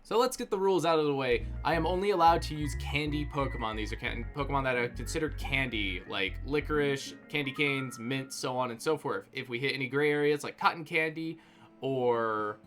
So let's get the rules out of the way. I am only allowed to use candy Pokemon. These are Pokemon that are considered candy, like licorice, candy canes, mint, so on and so forth. If we hit any gray areas like cotton candy or...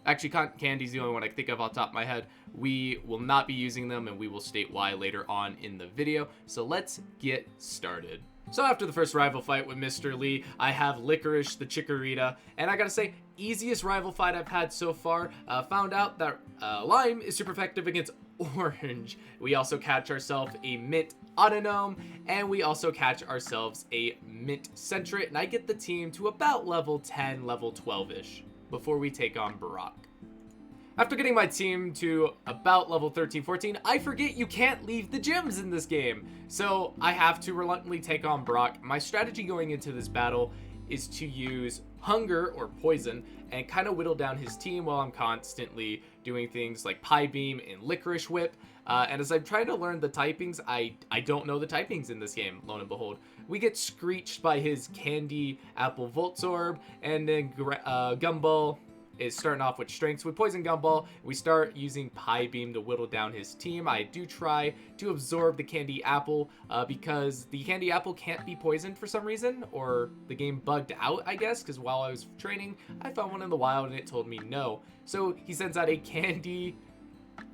Actually, cotton candy is the only one I can think of off the top of my head. We will not be using them, and we will state why later on in the video. So let's get started. So after the first rival fight with Mr. Lee, I have Licorice the Chikorita, and I gotta say, easiest rival fight I've had so far. Found out that Lime is super effective against Orange. We also catch ourselves a Mint Autognome, and we also catch ourselves a Mint Sentret, and I get the team to about level 10, level 12-ish before we take on Brock. After getting my team to about level 13, 14, I forget you can't leave the gyms in this game. So I have to reluctantly take on Brock. My strategy going into this battle is to use Hunger or Poison and kind of whittle down his team while I'm constantly doing things like Pie Beam and Licorice Whip. And as I'm trying to learn the typings, I don't know the typings in this game, lo and behold. We get screeched by his Candy Apple Voltorb, and then Gumball is starting off with strengths with Poison Gumball. We start using Pie Beam to whittle down his team. I do try to absorb the Candy Apple because the Candy Apple can't be poisoned for some reason, or the game bugged out, I guess, because while I was training, I found one in the wild and it told me no. So he sends out a Candy,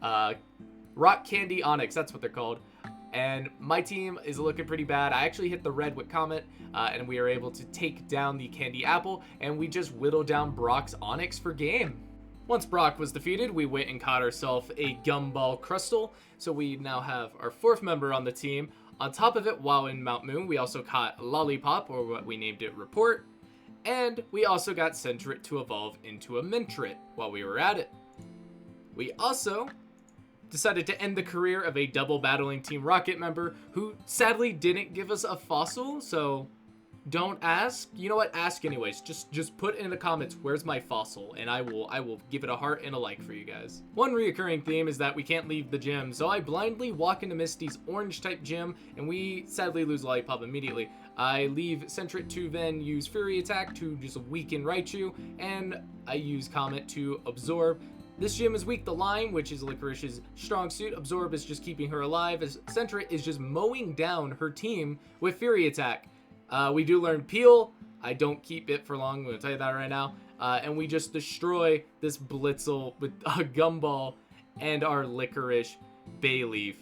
Rock Candy Onyx, that's what they're called. And my team is looking pretty bad. I actually hit the red with Comet, and we are able to take down the Candy Apple, and we just whittle down Brock's Onyx for game. Once Brock was defeated, we went and caught ourselves a Gumball Crystal, so we now have our fourth member on the team. On top of it, while in Mount Moon, we also caught Lollipop, or what we named it, Report, and we also got Sentret to evolve into a Mintret while we were at it. We also decided to end the career of a double battling Team Rocket member who sadly didn't give us a fossil, so don't ask. You know what? Ask anyways. Just put in the comments, where's my fossil? And I will give it a heart and a like for you guys. One reoccurring theme is that we can't leave the gym, so I blindly walk into Misty's orange type gym, and we sadly lose Lollipop immediately. I leave Sentret to then use Fury Attack to just weaken Raichu, and I use Comet to absorb. This gym is weak to Lime, which is Licorice's strong suit. Absorb is just keeping her alive, as Sentret is just mowing down her team with Fury Attack. We do learn Peel. I don't keep it for long, I'm going to tell you that right now. And we just destroy this Blitzel with a Gumball and our Licorice Bayleaf.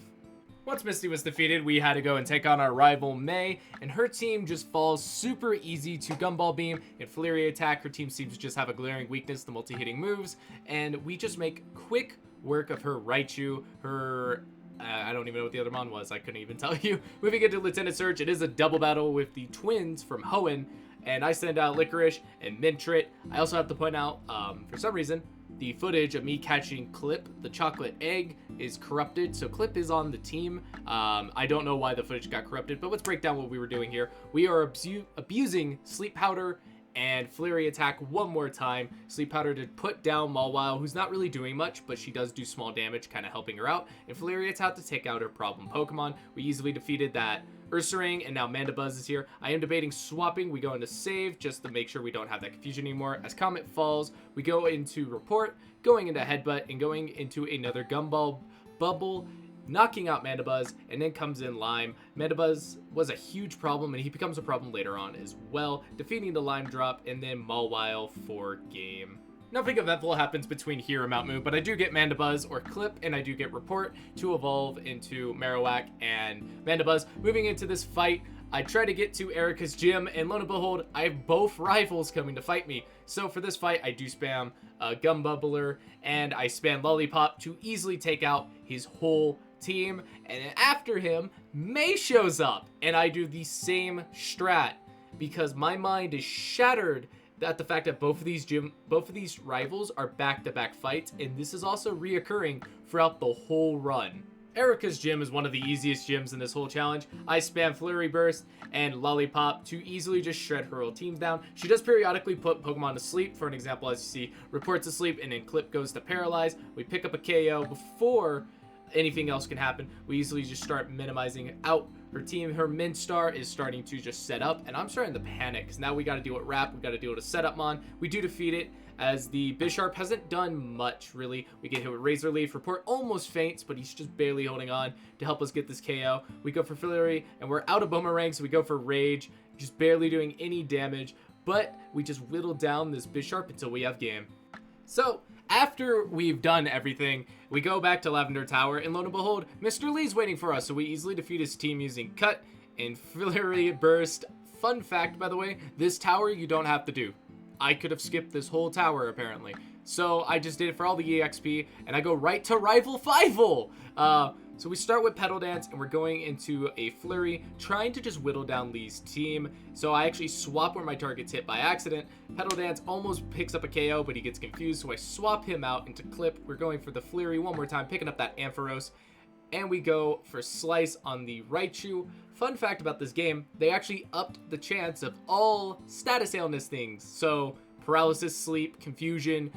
Once Misty was defeated, we had to go and take on our rival May, and her team just falls super easy to Gumball Beam and Flurry Attack. Her team seems to just have a glaring weakness to multi-hitting moves, and we just make quick work of her Raichu, her... I don't even know what the other mon was, I couldn't even tell you. Moving into Lieutenant Surge, it is a double battle with the twins from Hoenn, and I send out Licorice and Mintret. I also have to point out, for some reason, the footage of me catching Clip, the chocolate egg, is corrupted, so Clip is on the team. I don't know why the footage got corrupted, but let's break down what we were doing here. We are abusing Sleep Powder and Flurry Attack one more time. Sleep Powder to put down Mawile, who's not really doing much, but she does do small damage, kind of helping her out. And Flurry Attack to take out her problem Pokemon. We easily defeated that Ursaring, and now Mandibuzz is here. I am debating swapping. We go into Save just to make sure we don't have that confusion anymore. As Comet falls, we go into Report, going into Headbutt, and going into another Gumball Bubble, knocking out Mandibuzz, and then comes in Lime. Mandibuzz was a huge problem, and he becomes a problem later on as well, defeating the Lime Drop, and then Mawile for game. Nothing eventful happens between here and Mount Moon, but I do get Mandibuzz or Clip, and I do get Report to evolve into Marowak and Mandibuzz. Moving into this fight, I try to get to Erica's gym, and lo and behold, I have both rivals coming to fight me. So for this fight, I do spam Gumbubbler, and I spam Lollipop to easily take out his whole team. And then after him, May shows up, and I do the same strat because my mind is shattered at the fact that both of these rivals are back-to-back fights, and this is also reoccurring throughout the whole run. Erica's gym is one of the easiest gyms in this whole challenge. I spam Flurry Burst and Lollipop to easily just shred her whole team down. She does periodically put Pokemon to sleep. For an example, as you see, Report to sleep, and then Clip goes to Paralyze. We pick up a KO before anything else can happen. We easily just start minimizing out her team. Her Mintstar is starting to just set up, and I'm starting to panic because now we got to deal with Wrap. We got to deal with a setup mon. We do defeat it. as the Bisharp hasn't done much, really. We get hit with Razor Leaf. Report almost faints, but he's just barely holding on to help us get this KO. We go for Flurry, and we're out of Boomerang, so we go for Rage, just barely doing any damage, but we just whittle down this Bisharp until we have game. So, after we've done everything, we go back to Lavender Tower, and lo and behold, Mr. Lee's waiting for us, so we easily defeat his team using Cut and Flurry Burst. Fun fact, by the way, this tower you don't have to do. I could have skipped this whole tower, apparently. So I just did it for all the EXP, and I go right to Rival Fivel! So we start with Petal Dance, and we're going into a Flurry, trying to just whittle down Lee's team. So I actually swap where my target's hit by accident. Petal Dance almost picks up a KO, but he gets confused, so I swap him out into Clip. We're going for the Flurry one more time, picking up that Ampharos. And we go for Slice on the Raichu. Fun fact about this game, they actually upped the chance of all status illness things. So paralysis, sleep, confusion,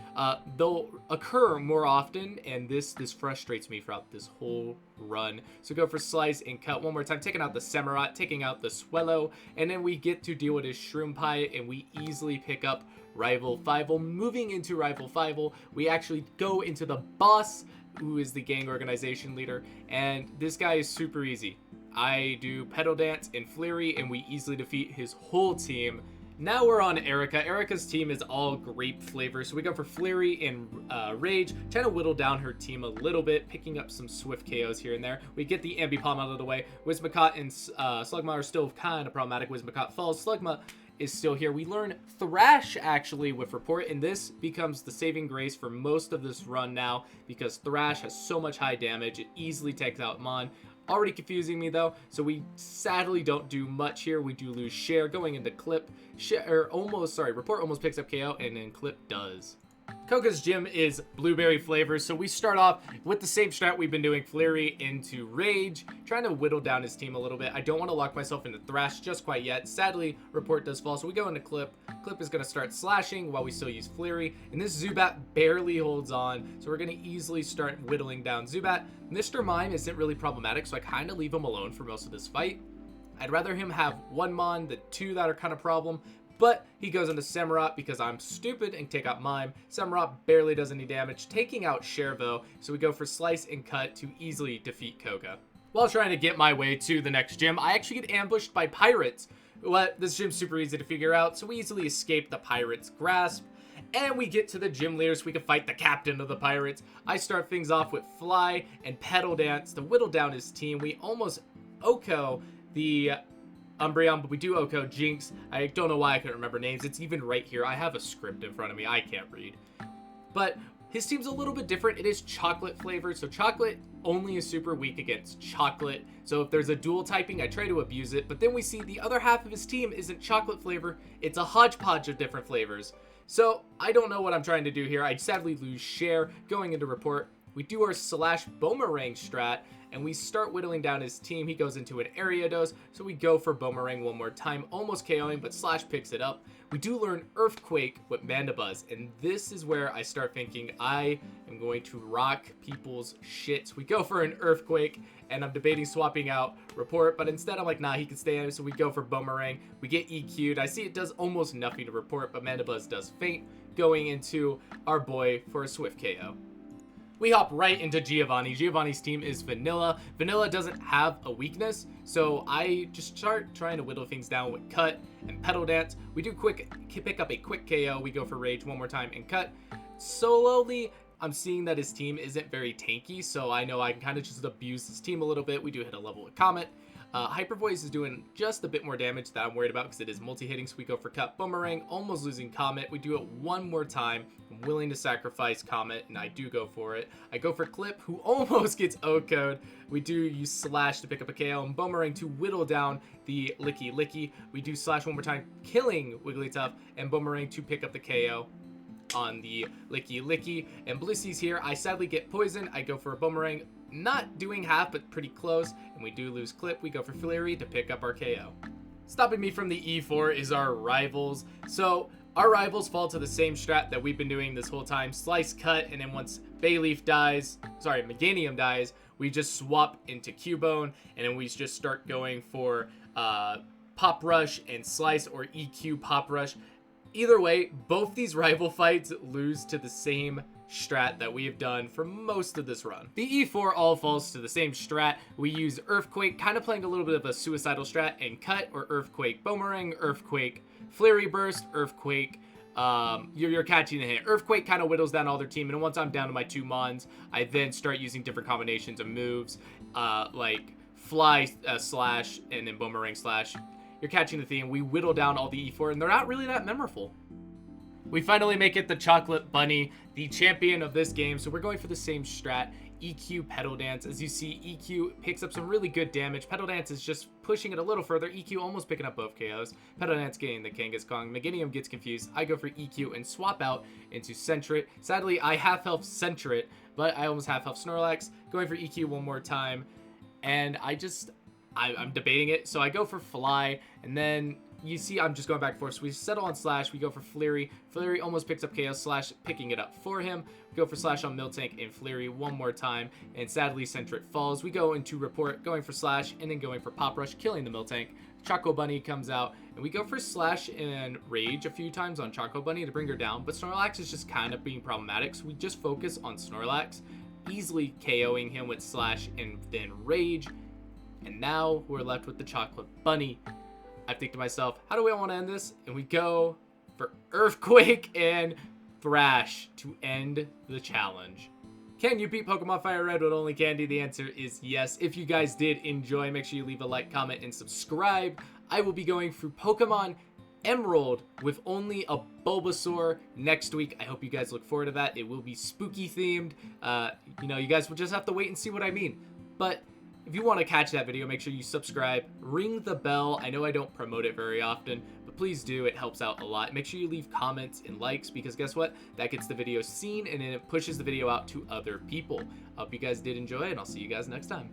they'll occur more often, and this frustrates me throughout this whole run. So go for Slice and Cut one more time, taking out the Samurott, taking out the Swellow, and then we get to deal with his Shroom Pie, and we easily pick up Rival Fivel. Moving into Rival Fivel, we actually go into the boss, who is the gang organization leader, and this guy is super easy. I do Petal Dance and Flurry, and we easily defeat his whole team. Now we're on Erica. Erica's team is all grape flavor, so we go for Flurry and Rage, trying to whittle down her team a little bit, picking up some swift KOs here and there. We get the Ambipom out of the way. Whimsicott and Slugma are still kind of problematic. Whimsicott falls. Slugma is still here. We learn Thrash actually with Report, and this becomes the saving grace for most of this run now, because Thrash has so much high damage. It easily takes out Mon. Already confusing me though, so we sadly don't do much here. We do lose Share going into Clip. Report almost picks up KO, and then Clip does. Koga's gym is blueberry flavor, so we start off with the same strat we've been doing, Flurry into Rage, trying to whittle down his team a little bit. I don't want to lock myself into Thrash just quite yet. Sadly, Report does fall, so we go into Clip. Clip is going to start slashing while we still use Flurry, and this Zubat barely holds on, so we're going to easily start whittling down Zubat. Mr. Mime isn't really problematic, so I kind of leave him alone for most of this fight. I'd rather him have one Mon than two that are kind of problem, but he goes into Samurott because I'm stupid and take out Mime. Samurott barely does any damage, taking out Chervo, so we go for Slice and Cut to easily defeat Koga. While trying to get my way to the next gym, I actually get ambushed by pirates. This gym's super easy to figure out, so we easily escape the pirates' grasp. And we get to the gym leader so we can fight the captain of the pirates. I start things off with Fly and Petal Dance to whittle down his team. We almost Oko the Umbreon, but we do Oko Jinx. I don't know why I couldn't remember names. It's even right here. I have a script in front of me. I can't read. But his team's a little bit different. It is chocolate flavored, so chocolate only is super weak against chocolate. So if there's a dual typing, I try to abuse it. But then we see the other half of his team isn't chocolate flavor. It's a hodgepodge of different flavors. So I don't know what I'm trying to do here. I sadly lose Share going into Report. We do our Slash Boomerang strat, and we start whittling down his team. He goes into an Ariados, so we go for Boomerang one more time, almost KOing, but Slash picks it up. We do learn Earthquake with Mandibuzz, and this is where I start thinking I am going to rock people's shit. We go for an Earthquake, and I'm debating swapping out Report, but instead I'm like, nah, he can stay in, so we go for Boomerang. We get EQ'd. I see it does almost nothing to Report, but Mandibuzz does faint, going into our boy for a swift KO. We hop right into Giovanni. Giovanni's team is Vanilla. Vanilla doesn't have a weakness, so I just start trying to whittle things down with Cut and Petal Dance. We do pick up a quick KO. We go for Rage one more time and Cut. Slowly, I'm seeing that his team isn't very tanky, so I know I can kind of just abuse his team a little bit. We do hit a level with Comet. Hyper Voice is doing just a bit more damage that I'm worried about because it is multi-hitting, so we go for Cut Boomerang, almost losing Comet. We do it one more time. I'm willing to sacrifice Comet, and I do go for it. I go for Clip, who almost gets O-Code. We do use Slash to pick up a KO, and Boomerang to whittle down the Licky Licky. We do Slash one more time, killing Wigglytuff, and Boomerang to pick up the KO on the Licky Licky. And Blissy's here. I sadly get Poison. I go for a Boomerang. Not doing half, but pretty close, and we do lose Clip. We go for Flurry to pick up our KO. Stopping me from the E4 is our rivals. So our rivals fall to the same strat that we've been doing this whole time. Slice, Cut, and then once Meganium dies, we just swap into Cubone, and then we just start going for Pop Rush and Slice or EQ Pop Rush. Either way, both these rival fights lose to the same strat that we have done for most of this run. The E4 all falls to the same strat. We use Earthquake, kind of playing a little bit of a suicidal strat, and Cut, or Earthquake Boomerang, Earthquake Flurry Burst, Earthquake, you're catching a hit. Earthquake kind of whittles down all their team, and once I'm down to my 2 mons, I then start using different combinations of moves, like Fly Slash and then Boomerang Slash. You're catching the theme. We whittle down all the E4, and they're not really that memorable. We finally make it the Chocolate Bunny, the champion of this game, so we're going for the same strat, EQ Petal Dance. As you see, EQ picks up some really good damage. Petal Dance is just pushing it a little further. EQ almost picking up both KOs. Petal Dance getting the Kangaskhan Kong. Meganium gets confused. I go for EQ and swap out into Sentret. Sadly, I half-health Sentret, but I almost half-health Snorlax. Going for EQ one more time, and I'm debating it, so I go for Fly, and then you see I'm just going back and forth. So we settle on Slash, we go for Flurry. Flurry almost picks up KO, Slash picking it up for him. We go for Slash on Miltank and Flurry one more time, and sadly Sentret falls. We go into Report, going for Slash, and then going for Pop Rush, killing the Miltank. Choco Bunny comes out, and we go for Slash and Rage a few times on Choco Bunny to bring her down, but Snorlax is just kind of being problematic, so we just focus on Snorlax, easily KOing him with Slash and then Rage. And now we're left with the Chocolate Bunny. I think to myself, how do I want to end this? And we go for Earthquake and Thrash to end the challenge. Can you beat Pokemon Fire Red with only candy? The answer is yes. If you guys did enjoy, make sure you leave a like, comment, and subscribe. I will be going through Pokemon Emerald with only a Bulbasaur next week. I hope you guys look forward to that. It will be spooky themed. You guys will just have to wait and see what I mean. But if you want to catch that video, make sure you subscribe, ring the bell. I know I don't promote it very often, but please do. It helps out a lot. Make sure you leave comments and likes, because guess what? That gets the video seen, and then it pushes the video out to other people. I hope you guys did enjoy, and I'll see you guys next time.